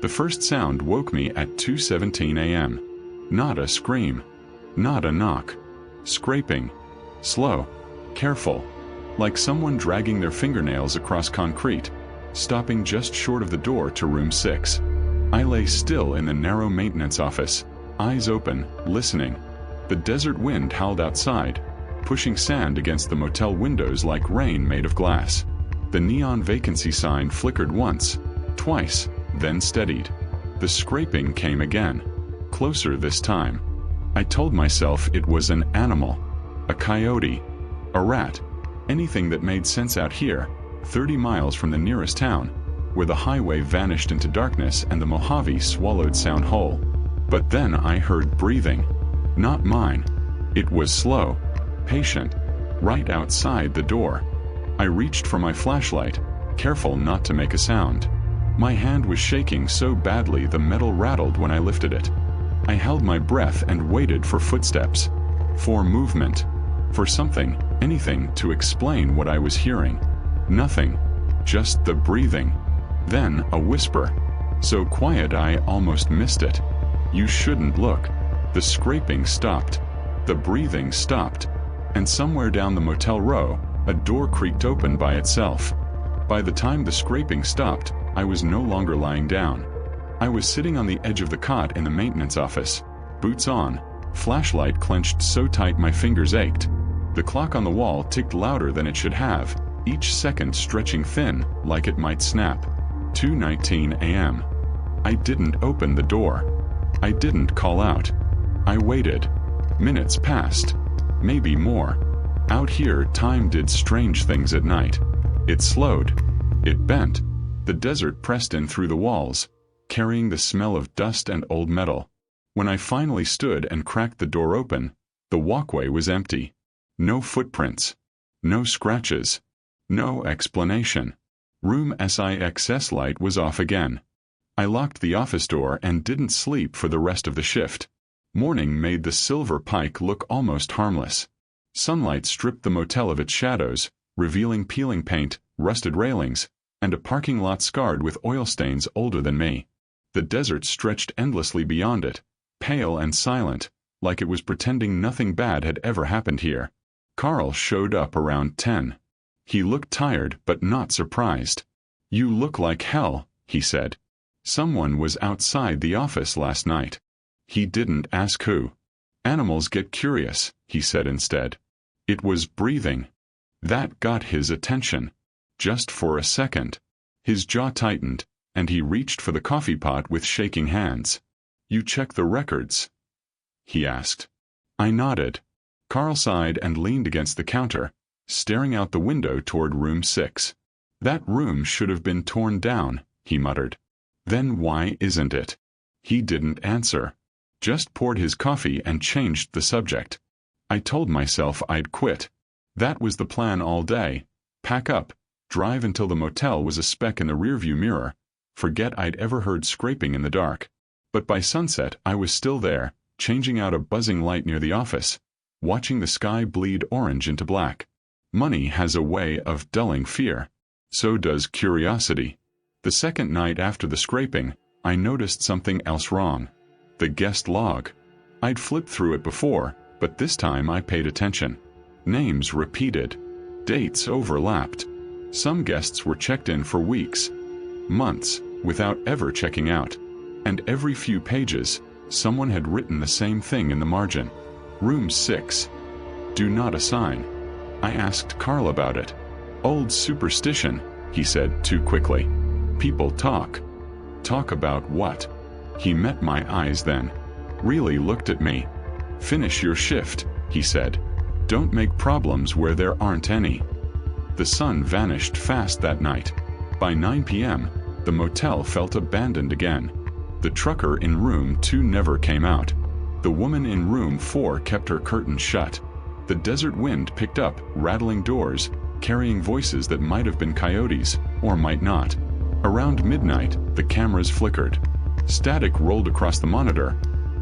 The first sound woke me at 2:17 a.m. Not a scream. Not a knock. Scraping. Slow. Careful. Like someone dragging their fingernails across concrete, stopping just short of the door to room 6. I lay still in the narrow maintenance office, eyes open, listening. The desert wind howled outside, pushing sand against the motel windows like rain made of glass. The neon vacancy sign flickered once, twice, then steadied. The scraping came again, closer this time. I told myself it was an animal, a coyote, a rat, anything that made sense out here, 30 miles from the nearest town, where the highway vanished into darkness and the Mojave swallowed Sound whole. But then I heard breathing. Not mine. It was slow, patient, right outside the door. I reached for my flashlight, careful not to make a sound. My hand was shaking so badly the metal rattled when I lifted it. I held my breath and waited for footsteps, for movement, for something, anything to explain what I was hearing. Nothing, just the breathing. Then a whisper, so quiet I almost missed it. You shouldn't look. The scraping stopped. The breathing stopped. And somewhere down the motel row, a door creaked open by itself. By the time the scraping stopped, I was no longer lying down. I was sitting on the edge of the cot in the maintenance office, boots on, flashlight clenched so tight my fingers ached. The clock on the wall ticked louder than it should have, each second stretching thin, like it might snap. 2:19 a.m. I didn't open the door. I didn't call out. I waited. Minutes passed. Maybe more. Out here, time did strange things at night. It slowed. It bent. The desert pressed in through the walls, carrying the smell of dust and old metal. When I finally stood and cracked the door open, the walkway was empty. No footprints. No scratches. No explanation. Room 6's light was off again. I locked the office door and didn't sleep for the rest of the shift. Morning made the silver pike look almost harmless. Sunlight stripped the motel of its shadows, revealing peeling paint, rusted railings, and a parking lot scarred with oil stains older than me. The desert stretched endlessly beyond it, pale and silent, like it was pretending nothing bad had ever happened here. Carl showed up around 10. He looked tired but not surprised. "You look like hell," he said. "Someone was outside the office last night." He didn't ask who. "Animals get curious," he said instead. It was breathing. That got his attention. Just for a second. His jaw tightened, and he reached for the coffee pot with shaking hands. "You check the records?" he asked. I nodded. Carl sighed and leaned against the counter, staring out the window toward room 6. "That room should have been torn down," he muttered. "Then why isn't it?" He didn't answer. Just poured his coffee and changed the subject. I told myself I'd quit. That was the plan all day. Pack up, drive until the motel was a speck in the rearview mirror, forget I'd ever heard scraping in the dark. But by sunset I was still there, changing out a buzzing light near the office, watching the sky bleed orange into black. Money has a way of dulling fear. So does curiosity. The second night after the scraping, I noticed something else wrong. The guest log. I'd flipped through it before, but this time I paid attention. Names repeated. Dates overlapped. Some guests were checked in for weeks, months, without ever checking out. And every few pages, someone had written the same thing in the margin. Room 6. Do not assign. I asked Carl about it. "Old superstition," he said too quickly. "People talk." Talk about what? He met my eyes then. Really looked at me. "Finish your shift," he said. "Don't make problems where there aren't any." The sun vanished fast that night. By 9 p.m., the motel felt abandoned again. The trucker in room 2 never came out. The woman in room 4 kept her curtains shut. The desert wind picked up, rattling doors, carrying voices that might have been coyotes, or might not. Around midnight, the cameras flickered. Static rolled across the monitor,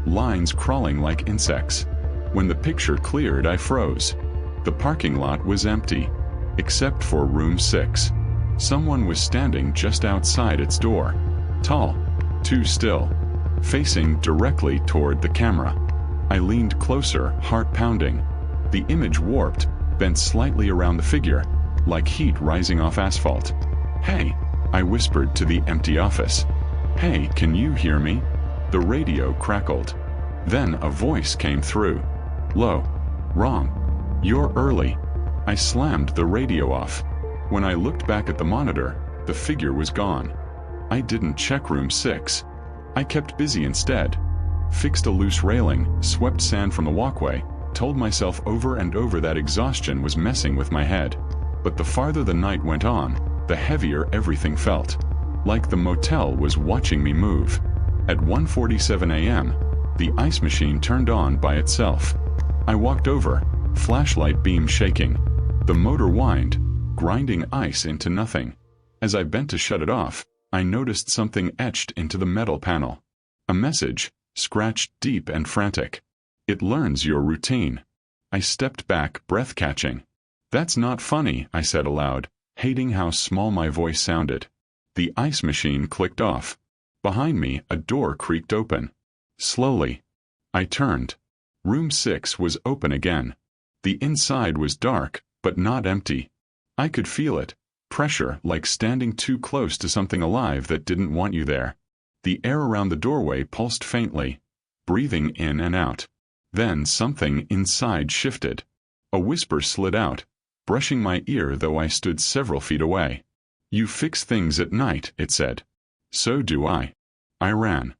lines crawling like insects. When the picture cleared, I froze. The parking lot was empty, except for room 6. Someone was standing just outside its door. Tall, too still, facing directly toward the camera. I leaned closer, heart pounding. The image warped, bent slightly around the figure, like heat rising off asphalt. "Hey," I whispered to the empty office. "Hey, can you hear me?" The radio crackled. Then a voice came through. "Low. Wrong. You're early." I slammed the radio off. When I looked back at the monitor, the figure was gone. I didn't check room 6. I kept busy instead. Fixed a loose railing, swept sand from the walkway, told myself over and over that exhaustion was messing with my head. But the farther the night went on, the heavier everything felt. Like the motel was watching me move. At 1:47 a.m., the ice machine turned on by itself. I walked over, flashlight beam shaking. The motor whined, grinding ice into nothing. As I bent to shut it off, I noticed something etched into the metal panel. A message, scratched deep and frantic. "It learns your routine." I stepped back, breath catching. "That's not funny," I said aloud, hating how small my voice sounded. The ice machine clicked off. Behind me, a door creaked open. Slowly, I turned. Room 6 was open again. The inside was dark, but not empty. I could feel it, pressure like standing too close to something alive that didn't want you there. The air around the doorway pulsed faintly, breathing in and out. Then something inside shifted. A whisper slid out, brushing my ear though I stood several feet away. "You fix things at night," it said. "So do I." I ran.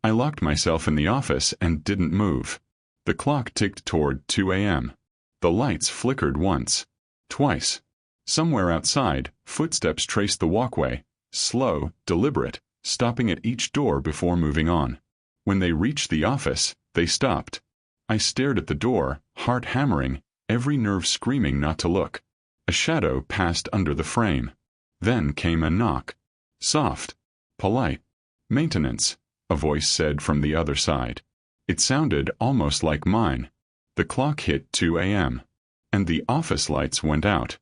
I locked myself in the office and didn't move. The clock ticked toward 2 a.m. The lights flickered once, twice. Somewhere outside, footsteps traced the walkway, slow, deliberate, stopping at each door before moving on. When they reached the office, they stopped. I stared at the door, heart hammering, every nerve screaming not to look. A shadow passed under the frame. Then came a knock. Soft, polite. "Maintenance," a voice said from the other side. It sounded almost like mine. The clock hit 2 a.m. and the office lights went out.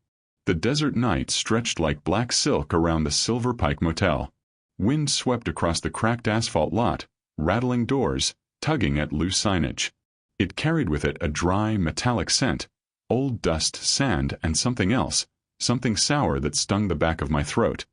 The desert night stretched like black silk around the Silver Pike Motel. Wind swept across the cracked asphalt lot, rattling doors, tugging at loose signage. It carried with it a dry, metallic scent, old dust, sand, and something else, something sour that stung the back of my throat.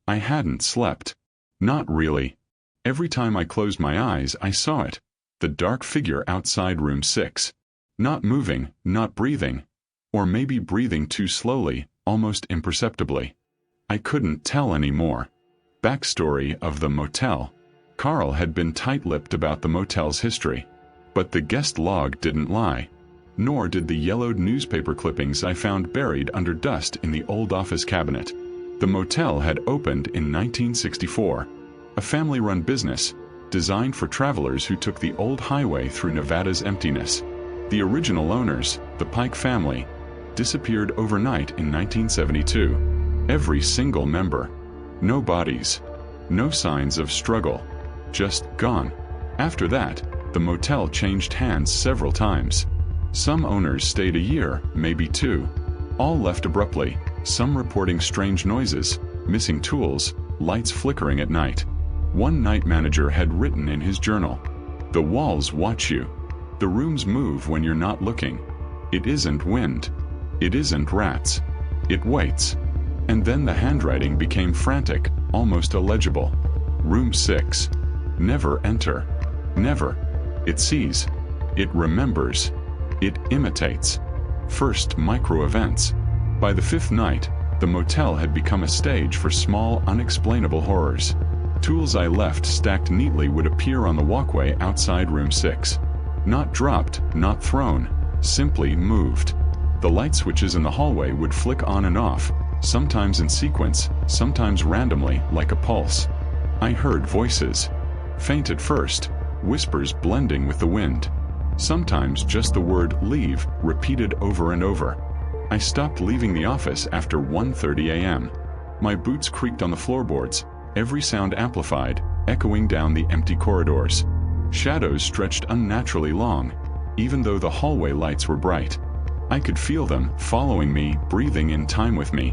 I hadn't slept. Not really. Every time I closed my eyes, I saw it. The dark figure outside room 6. Not moving, not breathing. Or maybe breathing too slowly, almost imperceptibly. I couldn't tell anymore. Backstory of the motel. Carl had been tight-lipped about the motel's history. But the guest log didn't lie. Nor did the yellowed newspaper clippings I found buried under dust in the old office cabinet. The motel had opened in 1964. A family-run business, designed for travelers who took the old highway through Nevada's emptiness. The original owners, the Pike family, disappeared overnight in 1972. Every single member. No bodies. No signs of struggle. Just gone. After that, the motel changed hands several times. Some owners stayed a year, maybe 2. All left abruptly, some reporting strange noises, missing tools, lights flickering at night. One night manager had written in his journal, "The walls watch you. The rooms move when you're not looking. It isn't wind. It isn't rats. It waits." And then the handwriting became frantic, almost illegible. Room 6. Never enter. Never. It sees. It remembers. It imitates. First micro-events. By the 5th night, the motel had become a stage for small, unexplainable horrors. Tools I left stacked neatly would appear on the walkway outside room 6. Not dropped, not thrown, simply moved. The light switches in the hallway would flick on and off, sometimes in sequence, sometimes randomly, like a pulse. I heard voices. Faint at first, whispers blending with the wind. Sometimes just the word "leave" repeated over and over. I stopped leaving the office after 1:30 a.m. My boots creaked on the floorboards, every sound amplified, echoing down the empty corridors. Shadows stretched unnaturally long, even though the hallway lights were bright. I could feel them, following me, breathing in time with me.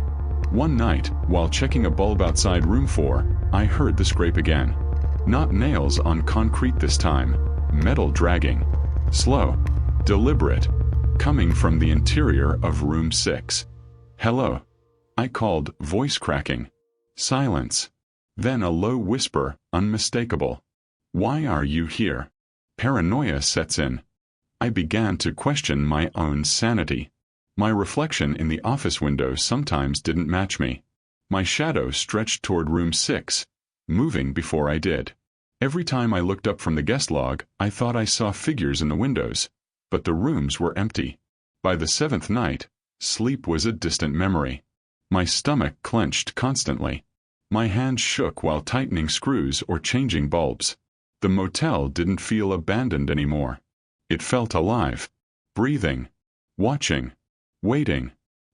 One night, while checking a bulb outside room 4, I heard the scrape again. Not nails on concrete this time, metal dragging. Slow, deliberate, coming from the interior of room 6. "Hello," I called, voice cracking. Silence. Then a low whisper, unmistakable. "Why are you here?" Paranoia sets in. I began to question my own sanity. My reflection in the office window sometimes didn't match me. My shadow stretched toward room 6, moving before I did. Every time I looked up from the guest log, I thought I saw figures in the windows, but the rooms were empty. By the 7th night, sleep was a distant memory. My stomach clenched constantly. My hands shook while tightening screws or changing bulbs. The motel didn't feel abandoned anymore. It felt alive, breathing, watching, waiting.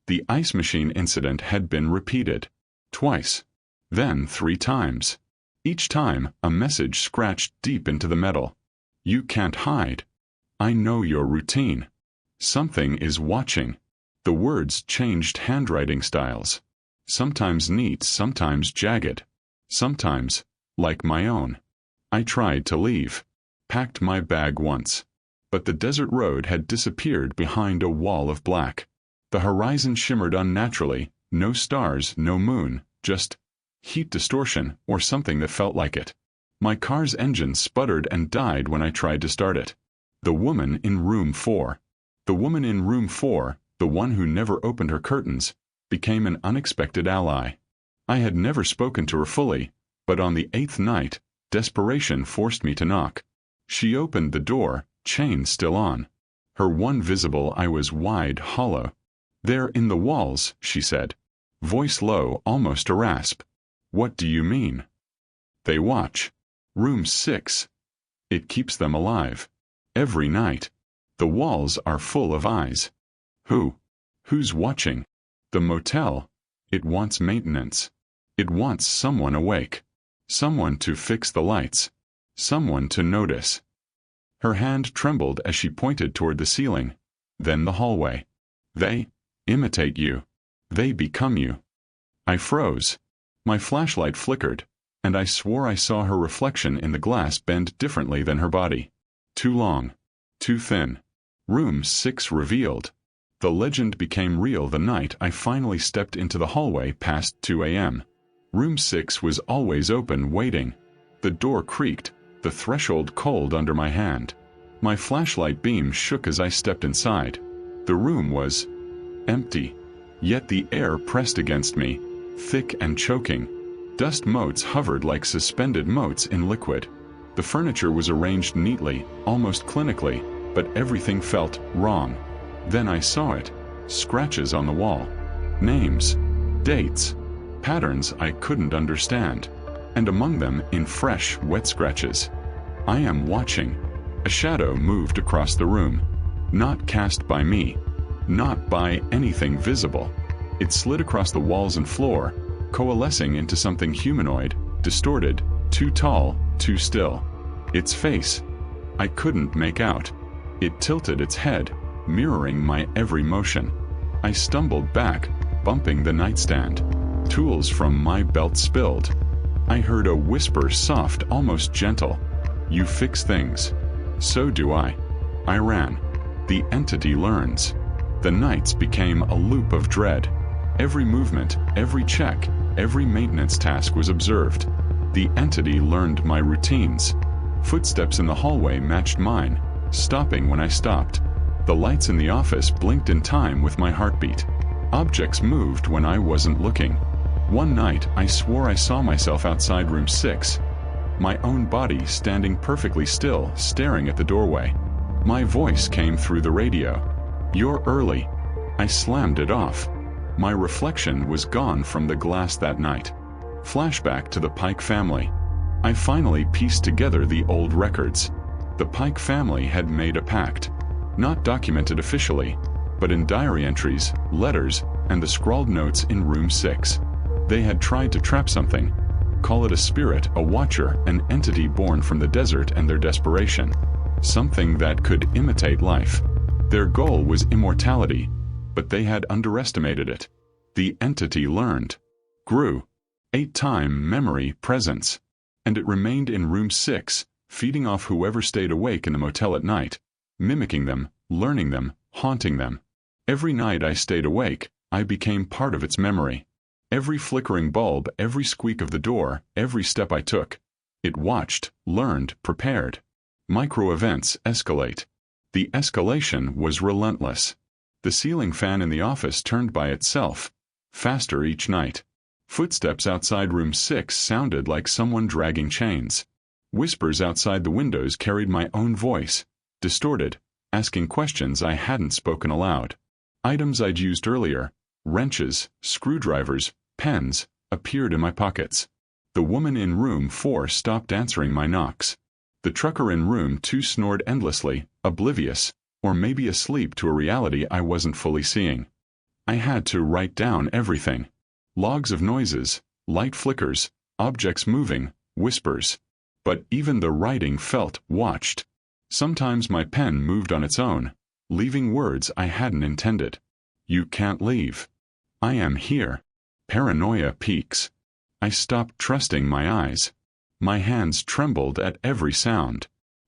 The ice machine incident had been repeated. Twice. Then 3 times. Each time, a message scratched deep into the metal. "You can't hide. I know your routine. Something is watching." The words changed handwriting styles. Sometimes neat, sometimes jagged. Sometimes, like my own. I tried to leave. Packed my bag once. But the desert road had disappeared behind a wall of black. The horizon shimmered unnaturally, no stars, no moon, just heat distortion or something that felt like it. My car's engine sputtered and died when I tried to start it. The woman in room 4. The woman in room 4, the one who never opened her curtains, became an unexpected ally. I had never spoken to her fully, but on the 8th night, desperation forced me to knock. She opened the door, chain still on. Her one visible eye was wide, hollow. "They're in the walls," she said. Voice low, almost a rasp. "What do you mean?" "They watch. Room 6. It keeps them alive. Every night. The walls are full of eyes." "Who? Who's watching?" "The motel. It wants maintenance. It wants someone awake. Someone to fix the lights. Someone to notice." Her hand trembled as she pointed toward the ceiling. Then the hallway. "They imitate you. They become you." I froze. My flashlight flickered, and I swore I saw her reflection in the glass bend differently than her body. Too long. Too thin. Room 6 revealed. The legend became real the night I finally stepped into the hallway past 2 a.m. Room 6 was always open, waiting. The door creaked, the threshold cold under my hand. My flashlight beam shook as I stepped inside. The room was empty. Yet the air pressed against me, thick and choking. Dust motes hovered like suspended motes in liquid. The furniture was arranged neatly, almost clinically, but everything felt wrong. Then I saw it. Scratches on the wall. Names. Dates. Patterns I couldn't understand. And among them, in fresh, wet scratches. "I am watching." A shadow moved across the room. Not cast by me. Not by anything visible. It slid across the walls and floor, coalescing into something humanoid, distorted, too tall, too still. Its face, I couldn't make out. It tilted its head, mirroring my every motion. I stumbled back, bumping the nightstand. Tools from my belt spilled. I heard a whisper, soft, almost gentle. "You fix things." "So do I." I ran. The entity learns. The nights became a loop of dread. Every movement, every check, every maintenance task was observed. The entity learned my routines. Footsteps in the hallway matched mine, stopping when I stopped. The lights in the office blinked in time with my heartbeat. Objects moved when I wasn't looking. One night, I swore I saw myself outside room 6. My own body standing perfectly still, staring at the doorway. My voice came through the radio. "You're early." I slammed it off. My reflection was gone from the glass that night. Flashback to the Pike family. I finally pieced together the old records. The Pike family had made a pact. Not documented officially, but in diary entries, letters, and the scrawled notes in room 6. They had tried to trap something. Call it a spirit, a watcher, an entity born from the desert and their desperation. Something that could imitate life. Their goal was immortality, but they had underestimated it. The entity learned. Grew. 8-time memory presence. And it remained in room 6, feeding off whoever stayed awake in the motel at night, mimicking them, learning them, haunting them. Every night I stayed awake, I became part of its memory. Every flickering bulb, every squeak of the door, every step I took. It watched, learned, prepared. Micro-events escalate. The escalation was relentless. The ceiling fan in the office turned by itself, faster each night. Footsteps outside room 6 sounded like someone dragging chains. Whispers outside the windows carried my own voice, distorted, asking questions I hadn't spoken aloud. Items I'd used earlier, wrenches, screwdrivers, pens, appeared in my pockets. The woman in room 4 stopped answering my knocks. The trucker in room 2 snored endlessly, oblivious, or maybe asleep to a reality I wasn't fully seeing. I had to write down everything. Logs of noises, light flickers, objects moving, whispers. But even the writing felt watched. Sometimes my pen moved on its own, leaving words I hadn't intended. You can't leave. I am here. Paranoia peaks. I stopped trusting my eyes. My hands trembled at every sound.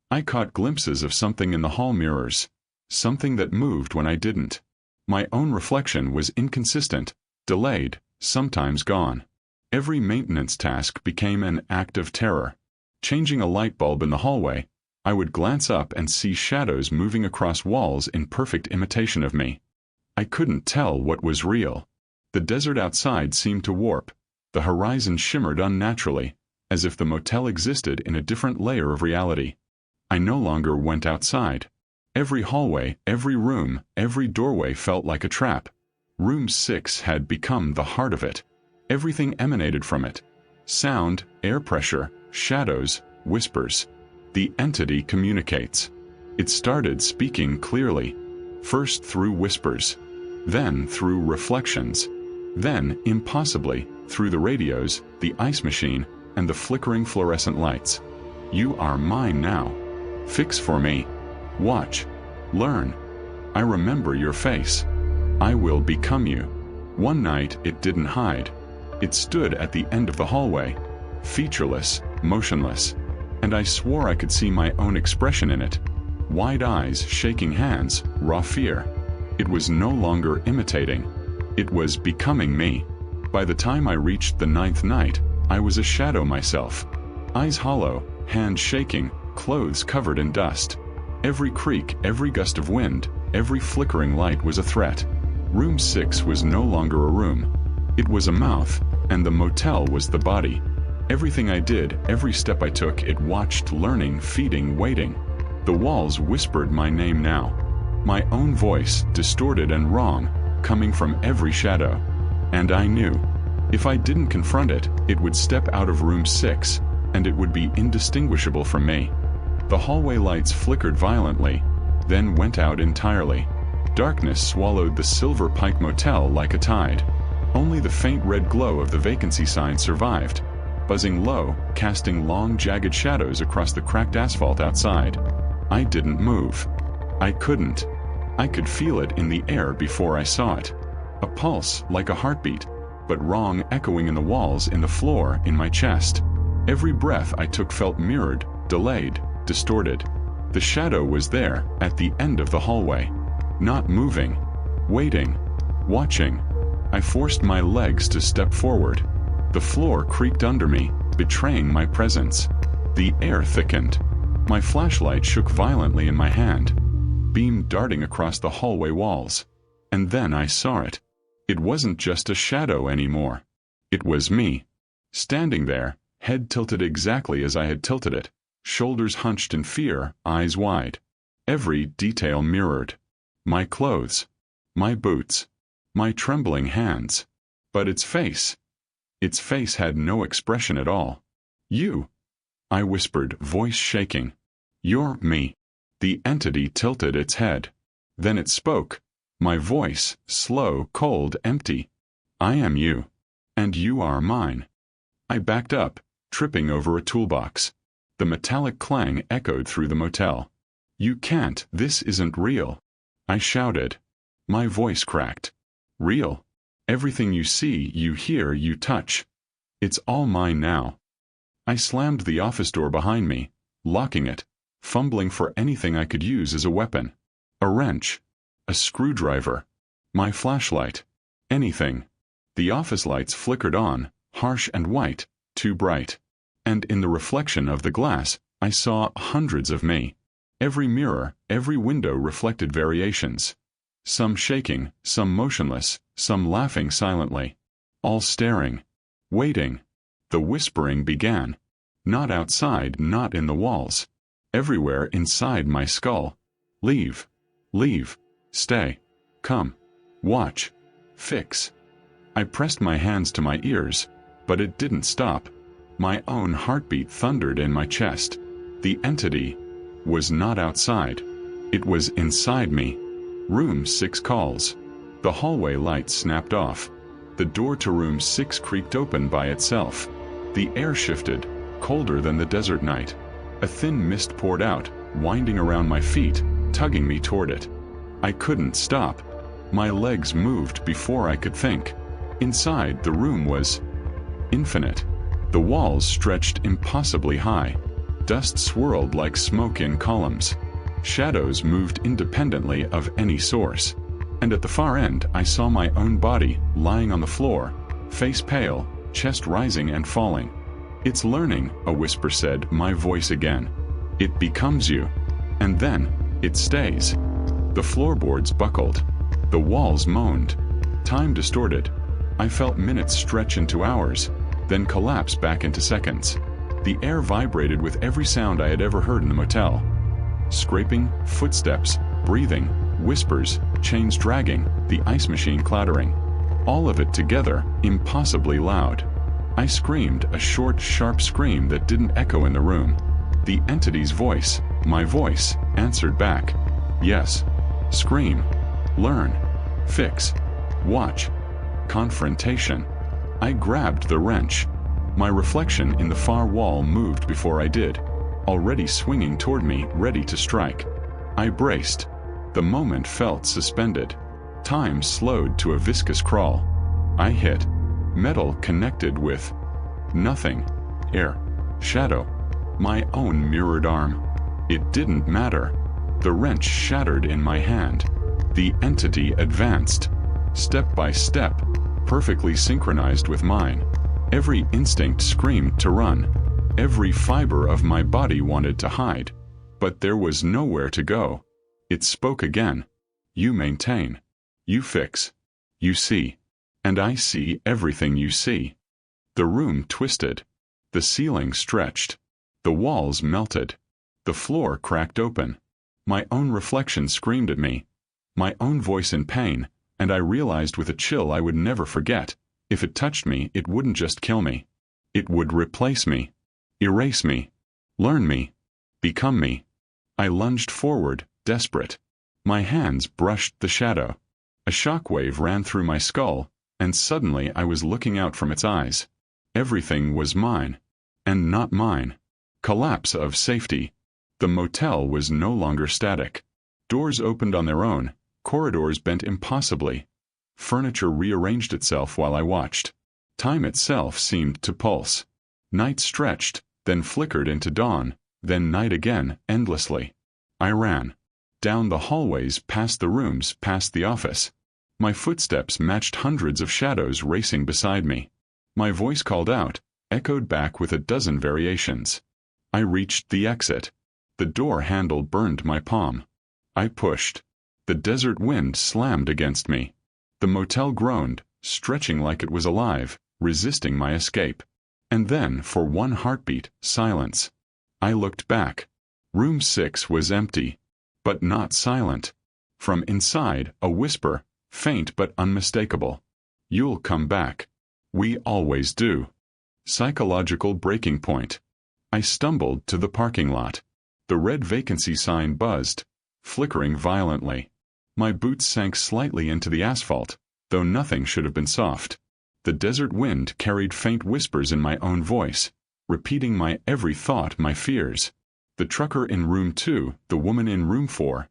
I caught glimpses of something in the hall mirrors, something that moved when I didn't. My own reflection was inconsistent, delayed, sometimes gone. Every maintenance task became an act of terror. Changing a light bulb in the hallway, I would glance up and see shadows moving across walls in perfect imitation of me. I couldn't tell what was real. The desert outside seemed to warp. The horizon shimmered unnaturally, as if the motel existed in a different layer of reality. I no longer went outside. Every hallway, every room, every doorway felt like a trap. Room 6 had become the heart of it. Everything emanated from it. Sound, air pressure, shadows, whispers. The entity communicates. It started speaking clearly, first through whispers, then through reflections, then, impossibly, through the radios, the ice machine, and the flickering fluorescent lights. You are mine now. Fix for me. Watch. Learn. I remember your face. I will become you. One night it didn't hide. It stood at the end of the hallway, featureless, motionless, and I swore I could see my own expression in it. Wide eyes, shaking hands, raw fear. It was no longer imitating. It was becoming me. By the time I reached the 9th night, I was a shadow myself. Eyes hollow, hands shaking, clothes covered in dust. Every creak, every gust of wind, every flickering light was a threat. Room 6 was no longer a room. It was a mouth, and the motel was the body. Everything I did, every step I took, it watched, learning, feeding, waiting. The walls whispered my name now. My own voice, distorted and wrong, coming from every shadow. And I knew. If I didn't confront it, it would step out of room 6, and it would be indistinguishable from me. The hallway lights flickered violently, then went out entirely. Darkness swallowed the Silver Pike Motel like a tide. Only the faint red glow of the vacancy sign survived, buzzing low, casting long jagged shadows across the cracked asphalt outside. I didn't move. I couldn't. I could feel it in the air before I saw it. A pulse, like a heartbeat, but wrong, echoing in the walls, in the floor, in my chest. Every breath I took felt mirrored, delayed, distorted. The shadow was there, at the end of the hallway. Not moving. Waiting. Watching. I forced my legs to step forward. The floor creaked under me, betraying my presence. The air thickened. My flashlight shook violently in my hand, beam darting across the hallway walls. And then I saw it. It wasn't just a shadow anymore. It was me. Standing there, head tilted exactly as I had tilted it, shoulders hunched in fear, eyes wide. Every detail mirrored. My clothes. My boots. My trembling hands. But its face. Its face had no expression at all. You. I whispered, voice shaking. You're me. The entity tilted its head. Then it spoke. My voice, slow, cold, empty. I am you. And you are mine. I backed up, tripping over a toolbox. The metallic clang echoed through the motel. You can't, this isn't real. I shouted. My voice cracked. Real. Everything you see, you hear, you touch. It's all mine now. I slammed the office door behind me, locking it, fumbling for anything I could use as a weapon. A wrench. A screwdriver. My flashlight. Anything. The office lights flickered on, harsh and white, too bright. And in the reflection of the glass, I saw hundreds of me. Every mirror, every window reflected variations. Some shaking, some motionless, some laughing silently. All staring. Waiting. The whispering began. Not outside, not in the walls. Everywhere inside my skull. Leave. Leave. Stay. Come. Watch. Fix. I pressed my hands to my ears, but it didn't stop. My own heartbeat thundered in my chest. The entity was not outside. It was inside me. Room 6 calls. The hallway light snapped off. The door to room 6 creaked open by itself. The air shifted, colder than the desert night. A thin mist poured out, winding around my feet, tugging me toward it. I couldn't stop. My legs moved before I could think. Inside, the room was infinite. The walls stretched impossibly high. Dust swirled like smoke in columns. Shadows moved independently of any source. And at the far end, I saw my own body, lying on the floor, face pale, chest rising and falling. "It's learning," a whisper said, my voice again. "It becomes you. And then, it stays." The floorboards buckled. The walls moaned. Time distorted. I felt minutes stretch into hours, then collapse back into seconds. The air vibrated with every sound I had ever heard in the motel. Scraping, footsteps, breathing, whispers, chains dragging, the ice machine clattering. All of it together, impossibly loud. I screamed, a short, sharp scream that didn't echo in the room. The entity's voice, my voice, answered back. Yes. Scream. Learn. Fix. Watch. Confrontation. I grabbed the wrench. My reflection in the far wall moved before I did, already swinging toward me, ready to strike. I braced. The moment felt suspended. Time slowed to a viscous crawl. I hit. Metal connected with nothing. Air. Shadow. My own mirrored arm. It didn't matter. The wrench shattered in my hand. The entity advanced. Step by step, perfectly synchronized with mine. Every instinct screamed to run. Every fiber of my body wanted to hide. But there was nowhere to go. It spoke again. You maintain. You fix. You see. And I see everything you see. The room twisted. The ceiling stretched. The walls melted. The floor cracked open. My own reflection screamed at me. My own voice in pain, and I realized with a chill I would never forget. If it touched me, it wouldn't just kill me. It would replace me. Erase me. Learn me. Become me. I lunged forward, desperate. My hands brushed the shadow. A shockwave ran through my skull, and suddenly I was looking out from its eyes. Everything was mine. And not mine. Collapse of safety. The motel was no longer static. Doors opened on their own, corridors bent impossibly. Furniture rearranged itself while I watched. Time itself seemed to pulse. Night stretched, then flickered into dawn, then night again, endlessly. I ran. Down the hallways, past the rooms, past the office. My footsteps matched hundreds of shadows racing beside me. My voice called out, echoed back with a dozen variations. I reached the exit. The door handle burned my palm. I pushed. The desert wind slammed against me. The motel groaned, stretching like it was alive, resisting my escape. And then, for one heartbeat, silence. I looked back. Room 6 was empty. But not silent. From inside, a whisper, faint but unmistakable. You'll come back. We always do. Psychological breaking point. I stumbled to the parking lot. The red vacancy sign buzzed, flickering violently. My boots sank slightly into the asphalt, though nothing should have been soft. The desert wind carried faint whispers in my own voice, repeating my every thought, my fears. The trucker in room 2, the woman in room 4.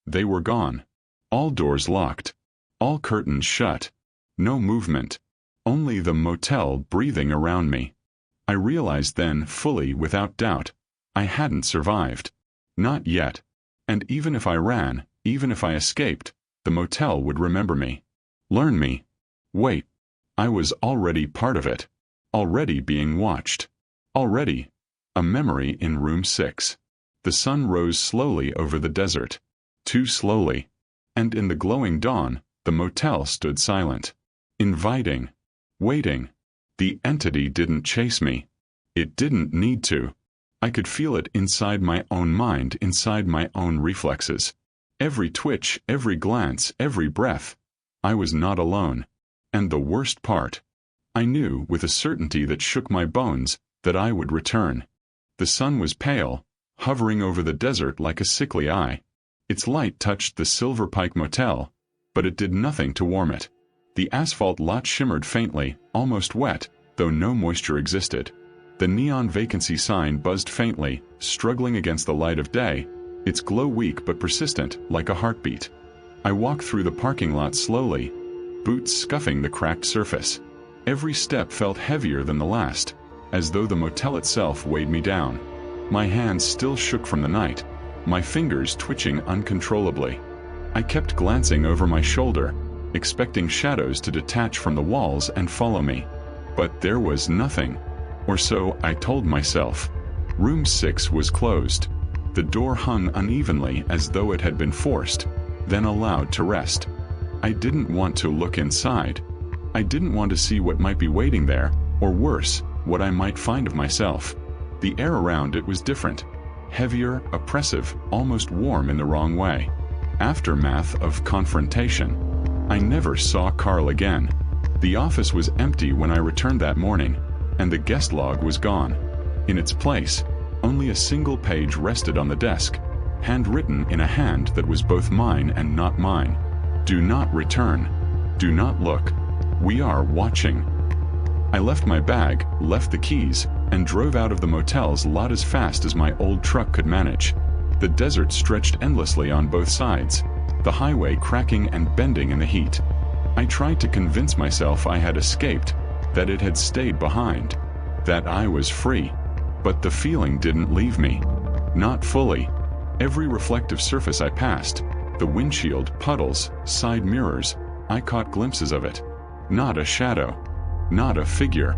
They were gone. All doors locked. All curtains shut. No movement. Only the motel breathing around me. I realized then, fully, without doubt, I hadn't survived. Not yet. And even if I ran, even if I escaped, the motel would remember me. Learn me. Wait. I was already part of it. Already being watched. Already. A memory in room 6. The sun rose slowly over the desert. Too slowly. And in the glowing dawn, the motel stood silent. Inviting. Waiting. The entity didn't chase me. It didn't need to. I could feel it inside my own mind, inside my own reflexes. Every twitch, every glance, every breath. I was not alone. And the worst part, I knew with a certainty that shook my bones that I would return. The sun was pale, hovering over the desert like a sickly eye. Its light touched the Silver Pike Motel, but it did nothing to warm it. The asphalt lot shimmered faintly, almost wet, though no moisture existed. The neon vacancy sign buzzed faintly, struggling against the light of day, its glow weak but persistent, like a heartbeat. I walked through the parking lot slowly, boots scuffing the cracked surface. Every step felt heavier than the last, as though the motel itself weighed me down. My hands still shook from the night, my fingers twitching uncontrollably. I kept glancing over my shoulder, expecting shadows to detach from the walls and follow me. But there was nothing. Or so I told myself. Room 6 was closed. The door hung unevenly as though it had been forced, then allowed to rest. I didn't want to look inside. I didn't want to see what might be waiting there, or worse, what I might find of myself. The air around it was different. Heavier, oppressive, almost warm in the wrong way. Aftermath of confrontation. I never saw Carl again. The office was empty when I returned that morning, and the guest log was gone. In its place, only a single page rested on the desk, handwritten in a hand that was both mine and not mine. Do not return. Do not look. We are watching. I left my bag, left the keys, and drove out of the motel's lot as fast as my old truck could manage. The desert stretched endlessly on both sides, the highway cracking and bending in the heat. I tried to convince myself I had escaped, that it had stayed behind, that I was free. But the feeling didn't leave me. Not fully. Every reflective surface I passed, the windshield, puddles, side mirrors, I caught glimpses of it. Not a shadow. Not a figure.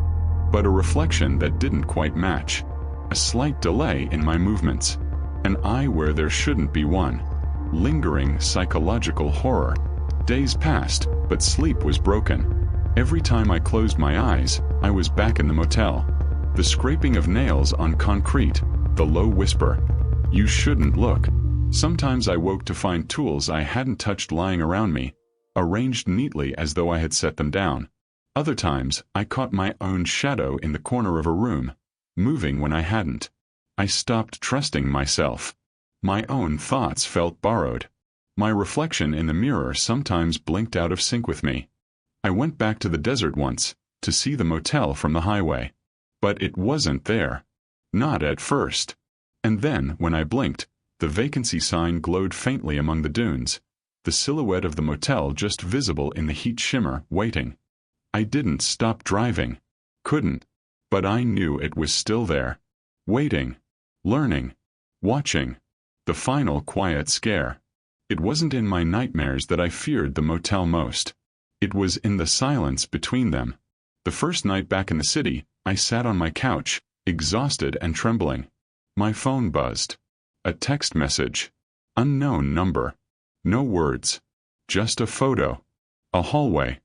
But a reflection that didn't quite match. A slight delay in my movements. An eye where there shouldn't be one. Lingering psychological horror. Days passed, but sleep was broken. Every time I closed my eyes, I was back in the motel. The scraping of nails on concrete, the low whisper. You shouldn't look. Sometimes I woke to find tools I hadn't touched lying around me, arranged neatly as though I had set them down. Other times, I caught my own shadow in the corner of a room, moving when I hadn't. I stopped trusting myself. My own thoughts felt borrowed. My reflection in the mirror sometimes blinked out of sync with me. I went back to the desert once, to see the motel from the highway. But it wasn't there. Not at first. And then, when I blinked, the vacancy sign glowed faintly among the dunes, the silhouette of the motel just visible in the heat shimmer, waiting. I didn't stop driving. Couldn't. But I knew it was still there. Waiting. Learning. Watching. The final quiet scare. It wasn't in my nightmares that I feared the motel most. It was in the silence between them. The first night back in the city, I sat on my couch, exhausted and trembling. My phone buzzed. A text message. Unknown number. No words. Just a photo. A hallway.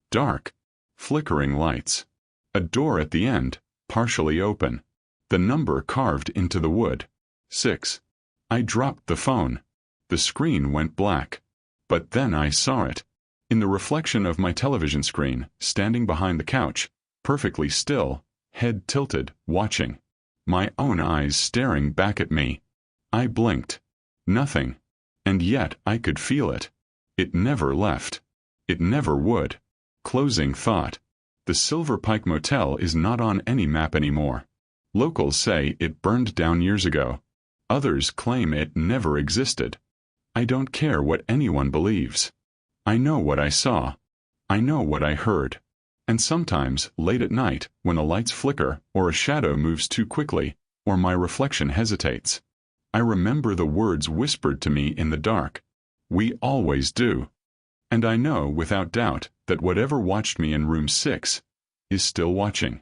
Dark. Flickering lights. A door at the end, partially open. The number carved into the wood. 6. I dropped the phone. The screen went black. But then I saw it. In the reflection of my television screen, standing behind the couch, perfectly still, head tilted, watching. My own eyes staring back at me. I blinked. Nothing. And yet I could feel it. It never left. It never would. Closing thought. The Silver Pike Motel is not on any map anymore. Locals say it burned down years ago. Others claim it never existed. I don't care what anyone believes. I know what I saw. I know what I heard. And sometimes, late at night, when the lights flicker, or a shadow moves too quickly, or my reflection hesitates, I remember the words whispered to me in the dark. We always do. And I know, without doubt, that whatever watched me in room 6 is still watching.